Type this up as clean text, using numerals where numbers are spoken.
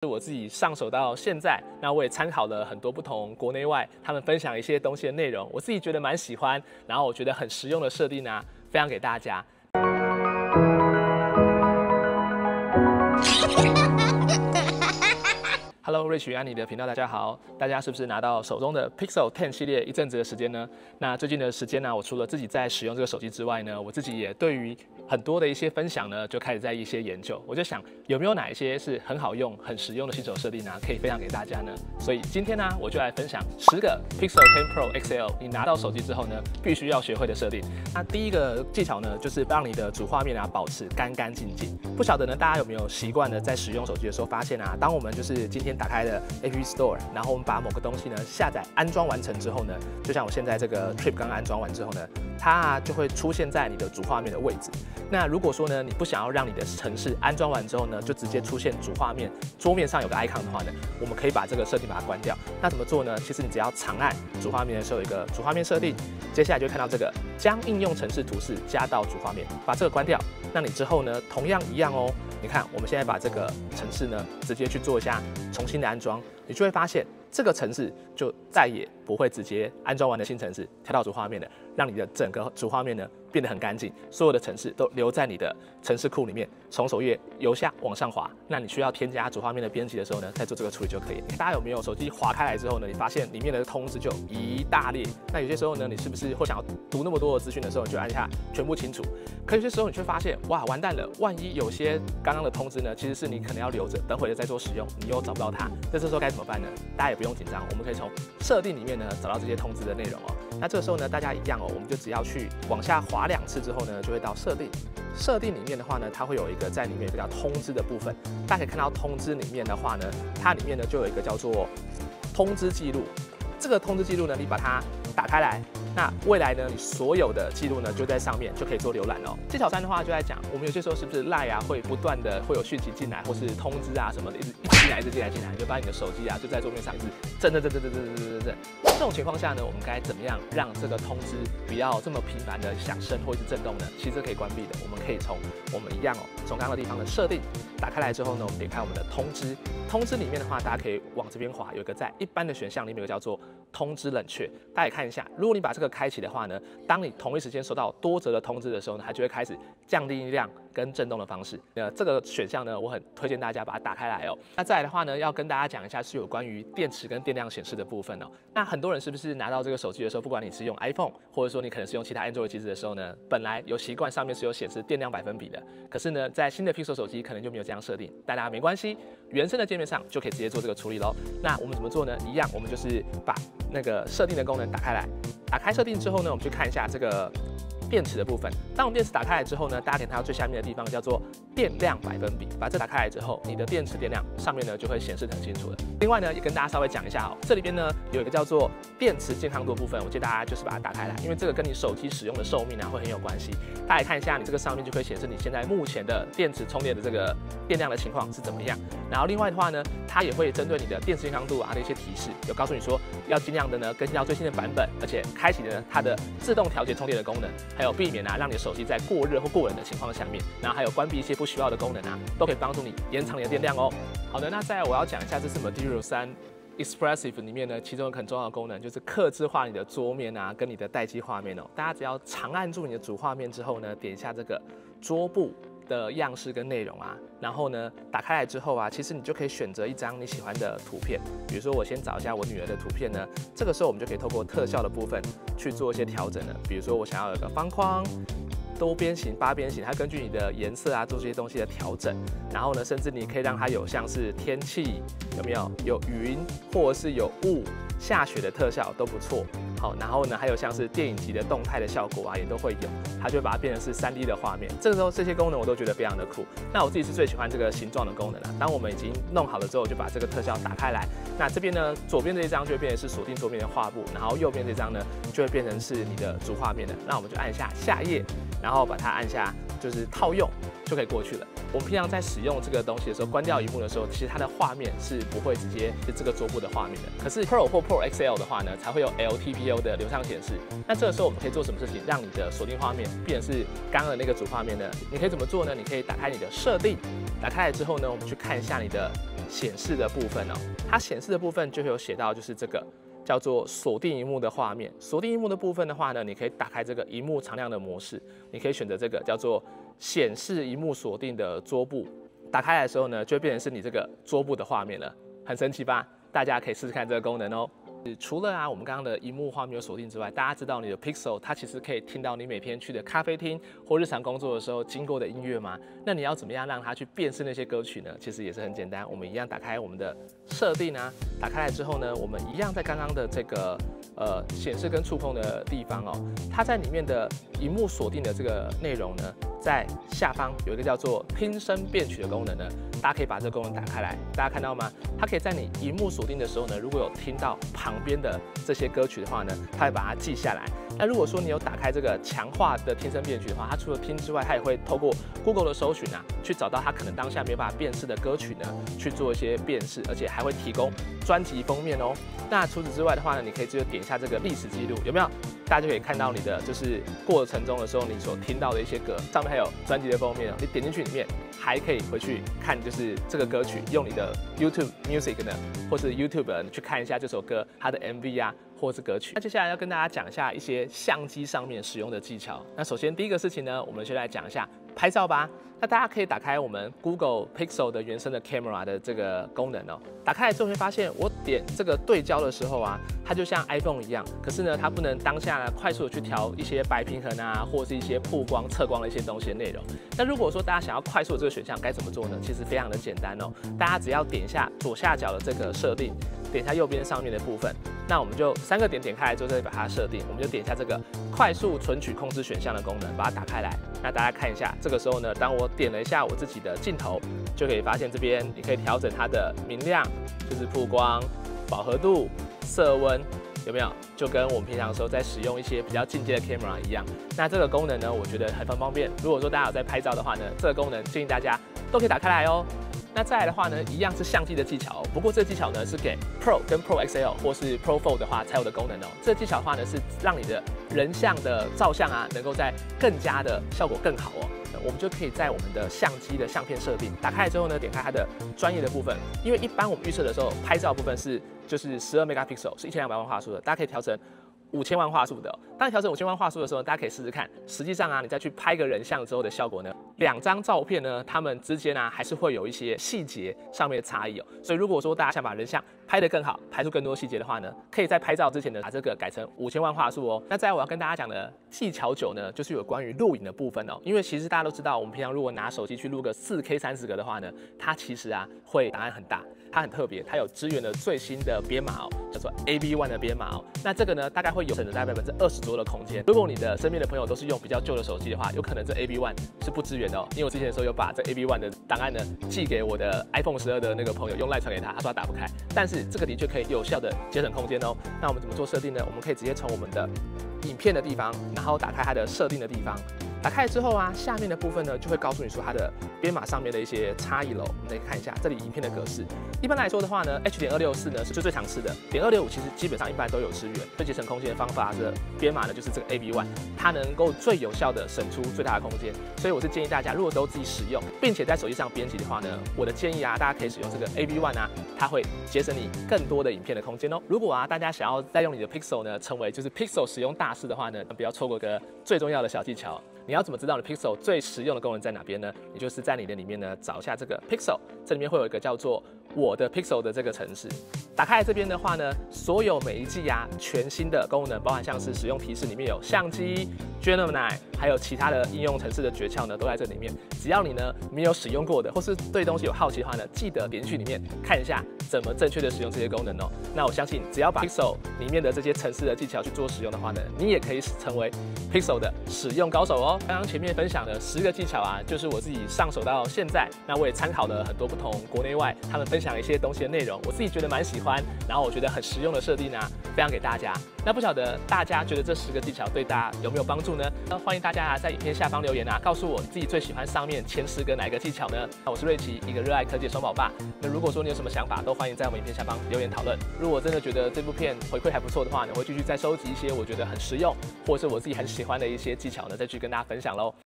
我自己上手到现在，那我也参考了很多不同国内外他们分享一些东西的内容，我自己觉得蛮喜欢，然后我觉得很实用的设定啊，分享给大家。Hello，Rich 安妮的频道，大家好。大家是不是拿到手中的 Pixel 10系列一阵子的时间呢？那最近的时间呢，我除了自己在使用这个手机之外呢，我自己也对于很多的一些分享呢，就开始在一些研究。我就想有没有哪一些是很好用、很实用的新手设定呢，可以分享给大家呢？所以今天呢，我就来分享10个 Pixel 10 Pro XL 你拿到手机之后呢，必须要学会的设定。那第一个技巧呢，就是让你的主画面啊保持干干净净。不晓得呢，大家有没有习惯呢，在使用手机的时候发现啊，当我们就是今天打开了 App Store， 然后我们把某个东西呢下载安装完成之后呢，就像我现在这个 Trip 刚安装完之后呢，它就会出现在你的主画面的位置。那如果说呢，你不想要让你的程式安装完之后呢，就直接出现主画面桌面上有个 icon 的话呢，我们可以把这个设定把它关掉。那怎么做呢？其实你只要长按主画面的时候有一个主画面设定，接下来就会看到这个将应用程式图示加到主画面，把这个关掉。那你之后呢，同样一样哦。你看，我们现在把这个程式呢，直接去做一下重新的安装，你就会发现这个程式就再也不会直接安装完的新程式跳到主画面的，让你的整个主画面呢变得很干净，所有的程式都留在你的程式库里面，从首页由下往上滑。那你需要添加主画面的编辑的时候呢，再做这个处理就可以。大家有没有手机滑开来之后呢，你发现里面的通知就一大列？那有些时候呢，你是不是会想要读那么多的资讯的时候，你就按下全部清除？可有些时候你却发现，哇，完蛋了！万一有些刚刚的通知呢，其实是你可能要留着，等会儿再做使用，你又找不到它。那这时候该怎么办呢？大家也不用紧张，我们可以从设定里面呢找到这些通知的内容哦。那这个时候呢，大家一样哦，我们就只要去往下滑2次之后呢，就会到设定。设定里面的话呢，它会有一个在里面有一个叫通知的部分。大家可以看到通知里面的话呢，它里面呢就有一个叫做通知记录。这个通知记录呢，你把它打开来，那未来呢，你所有的记录呢就在上面，就可以做浏览哦。技巧3的话就在讲，我们有些时候是不是 LINE 啊会不断的会有讯息进来，或是通知啊什么的，一直进来，就把你的手机啊就在桌面上一直震。这种情况下呢，我们该怎么样让这个通知不要这么频繁的响声或一直震动呢？其实这可以关闭的，我们可以从我们一样哦，从刚刚的地方的设定打开来之后呢，我们点开我们的通知。通知里面的话，大家可以往这边滑，有一个在一般的选项里面有个叫做通知冷却。大家也看一下，如果你把这个开启的话呢，当你同一时间收到多则的通知的时候呢，它就会开始降低音量跟震动的方式。这个选项呢，我很推荐大家把它打开来哦。那再来的话呢，要跟大家讲一下是有关于电池跟电量显示的部分哦。那很多人是不是拿到这个手机的时候，不管你是用 iPhone， 或者说你可能是用其他 Android 机子的时候呢，本来有习惯上面是有显示电量百分比的，可是呢，在新的 Pixel 手机可能就没有这样设定。大家没关系，原生的界面上就可以直接做这个处理咯。那我们怎么做呢？一样，我们就是把那个设定的功能打开来。打开设定之后呢，我们去看一下这个电池的部分。当我们电池打开来之后呢，大家可以看到最下面的地方叫做电量百分比。把这打开来之后，你的电池电量上面呢就会显示得很清楚了。另外呢，也跟大家稍微讲一下哦，这里边呢有一个叫做电池健康度部分，我建议大家就是把它打开来，因为这个跟你手机使用的寿命啊会很有关系。大家看一下，你这个上面就可以显示你现在目前的电池充电的这个电量的情况是怎么样。然后另外的话呢，它也会针对你的电池健康度啊的一些提示，有告诉你说要尽量的呢更新到最新的版本，而且开启呢它的自动调节充电的功能，还有避免啊让你的手机在过热或过冷的情况下面，然后还有关闭一些不需要的功能啊，都可以帮助你延长你的电量哦。好的，那再来我要讲一下这是 Material 3 Expressive 里面呢，其中一个很重要的功能就是客制化你的桌面啊，跟你的待机画面哦。大家只要长按住你的主画面之后呢，点一下这个桌布的样式跟内容啊，然后呢打开来之后啊，其实你就可以选择一张你喜欢的图片。比如说我先找一下我女儿的图片呢，这个时候我们就可以透过特效的部分去做一些调整了。比如说我想要有个方框、多边形、8边形，它根据你的颜色啊做这些东西的调整。然后呢，甚至你可以让它有像是天气有没有云或者是有雾、下雪的特效都不错。好，然后呢，还有像是电影级的动态的效果啊，也都会有，它就会把它变成是3D 的画面。这个时候这些功能我都觉得非常的酷。那我自己是最喜欢这个形状的功能啦。当我们已经弄好了之后，就把这个特效打开来。那这边呢，左边这一张就会变成是锁定桌面的画布，然后右边这张呢就会变成是你的主画面的。那我们就按下下页，然后把它按下就是套用，就可以过去了。我们平常在使用这个东西的时候，关掉萤幕的时候，其实它的画面是不会直接是这个桌布的画面的。可是 Pro 或 Pro XL 的话呢，才会有 LTPO 的流畅显示。那这个时候我们可以做什么事情，让你的锁定画面变成是刚刚的那个主画面呢？你可以怎么做呢？你可以打开你的设定，打开来之后呢，我们去看一下你的显示的部分哦，它显示的部分就会有写到就是这个叫做锁定萤幕的画面。锁定萤幕的部分的话呢，你可以打开这个萤幕常亮的模式，你可以选择这个叫做显示萤幕锁定的桌布。打开来的时候呢，就会变成是你这个桌布的画面了，很神奇吧？大家可以试试看这个功能哦。除了我们刚刚的萤幕画面有锁定之外，大家知道你的 Pixel 它其实可以听到你每天去的咖啡厅或日常工作的时候经过的音乐吗？那你要怎么样让它去辨识那些歌曲呢？其实也是很简单，我们一样打开我们的设定啊，打开来之后呢，我们一样在刚刚的这个显示跟触控的地方哦，它在里面的萤幕锁定的这个内容呢，在下方有一个叫做听声辨取的功能呢，大家可以把这个功能打开来，大家看到吗？它可以在你萤幕锁定的时候呢，如果有听到旁边的这些歌曲的话呢，它会把它记下来。那如果说你有打开这个强化的听声辨取的话，它除了听之外，它也会透过 Google 的搜寻啊，去找到它可能当下没有办法辨识的歌曲呢，去做一些辨识，而且还会提供专辑封面哦。那除此之外的话呢，你可以直接点一下这个历史记录，有没有？大家就可以看到你的就是过程中的时候，你所听到的一些歌，上面还有专辑的封面哦。你点进去里面，还可以回去看，就是这个歌曲，用你的 YouTube Music 呢，或是 YouTube 去看一下这首歌它的 MV 啊，或是歌曲。那接下来要跟大家讲一下一些相机上面使用的技巧。那首先第一个事情呢，我们先来讲一下拍照吧。那大家可以打开我们 Google Pixel 的原生的 Camera 的这个功能哦。打开来之后会发现，我点这个对焦的时候啊，它就像 iPhone 一样，可是呢，它不能当下呢快速的去调一些白平衡啊，或是一些曝光、测光的一些东西的内容。那如果说大家想要快速的这个选项该怎么做呢？其实非常的简单哦，大家只要点一下左下角的这个设定，点一下右边上面的部分，那我们就3个点点开来之后再把它设定，我们就点一下这个快速存取控制选项的功能，把它打开来。那大家看一下，这个时候呢，当我点了一下我自己的镜头，就可以发现这边你可以调整它的明亮，就是曝光、饱和度、色温，有没有？就跟我们平常的时候在使用一些比较进阶的 camera 一样。那这个功能呢，我觉得很方便。如果说大家有在拍照的话呢，这个功能建议大家都可以打开来哦。那再来的话呢，一样是相机的技巧，不过这个技巧呢是给 Pro 跟 Pro XL 或是 Pro Fold 的话才有的功能哦。这个技巧的话呢，是让你的人像的照相啊，能够在更加的效果更好哦。我们就可以在我们的相机的相片设定打开来之后呢，点开它的专业的部分，因为一般我们预设的时候，拍照部分是就是12 megapixel 是1200万画素的，大家可以调成5000万画素的哦。当你调整5000万画素的时候，大家可以试试看。实际上啊，你再去拍个人像之后的效果呢，2张照片呢，它们之间啊还是会有一些细节上面的差异哦。所以如果说大家想把人像拍得更好，拍出更多细节的话呢，可以在拍照之前呢把这个改成5000万画素哦。那再来我要跟大家讲的技巧9呢，就是有关于录影的部分哦。因为其实大家都知道，我们平常如果拿手机去录个4K 30格的话呢，它其实啊会档案很大。它很特别，它有支援了最新的编码哦，叫做 AV1 的编码哦。那这个呢，大概会有省了大概20%左右的空间。如果你的身边的朋友都是用比较旧的手机的话，有可能这 AV1 是不支援的哦。因为我之前的时候有把这 AV1 的档案呢寄给我的 iPhone 12的那个朋友，用 LINE 传给他，他说他打不开。但是这个的确可以有效的节省空间哦。那我们怎么做设定呢？我们可以直接从我们的影片的地方，然后打开它的设定的地方。打开之后啊，下面的部分呢就会告诉你说它的编码上面的一些差异喽。我们来看一下这里影片的格式。一般来说的话呢 ，H.264 呢是最常吃的，.265其实基本上一般都有支援。最节省空间的方法的编码呢就是这个 AV1， 它能够最有效的省出最大的空间。所以我是建议大家，如果都自己使用，并且在手机上编辑的话呢，我的建议啊，大家可以使用这个 AV1 啊，它会节省你更多的影片的空间哦。如果啊大家想要再用你的 Pixel 呢成为就是 Pixel 使用大师的话呢，不要错过个最重要的小技巧。你要怎么知道你 Pixel 最实用的功能在哪边呢？你就是在你的里面呢找一下这个 Pixel， 这里面会有一个叫做我的 Pixel 的这个程式。打开来这边的话呢，所有每一季啊全新的功能，包含像是使用提示里面有相机、Gemini， 还有其他的应用程式的诀窍呢，都在这里面。只要你呢没有使用过的，或是对东西有好奇的话呢，记得点进去里面看一下怎么正确的使用这些功能哦。那我相信，只要把 Pixel 里面的这些程式的技巧去做使用的话呢，你也可以成为 Pixel 的使用高手哦。刚刚前面分享的10个技巧啊，就是我自己上手到现在，那我也参考了很多不同国内外他们分享一些东西的内容，我自己觉得蛮喜欢，然后我觉得很实用的设定啊，分享给大家。那不晓得大家觉得这10个技巧对大家有没有帮助呢？那欢迎大家在影片下方留言啊，告诉我你自己最喜欢上面前10个哪一个技巧呢？那我是瑞奇，一个热爱科技的双宝爸。那如果说你有什么想法，都欢迎在我们影片下方留言讨论。如果真的觉得这部片回馈还不错的话呢，我会继续再收集一些我觉得很实用，或者是我自己很喜欢的一些技巧呢，再去跟大家分享喽。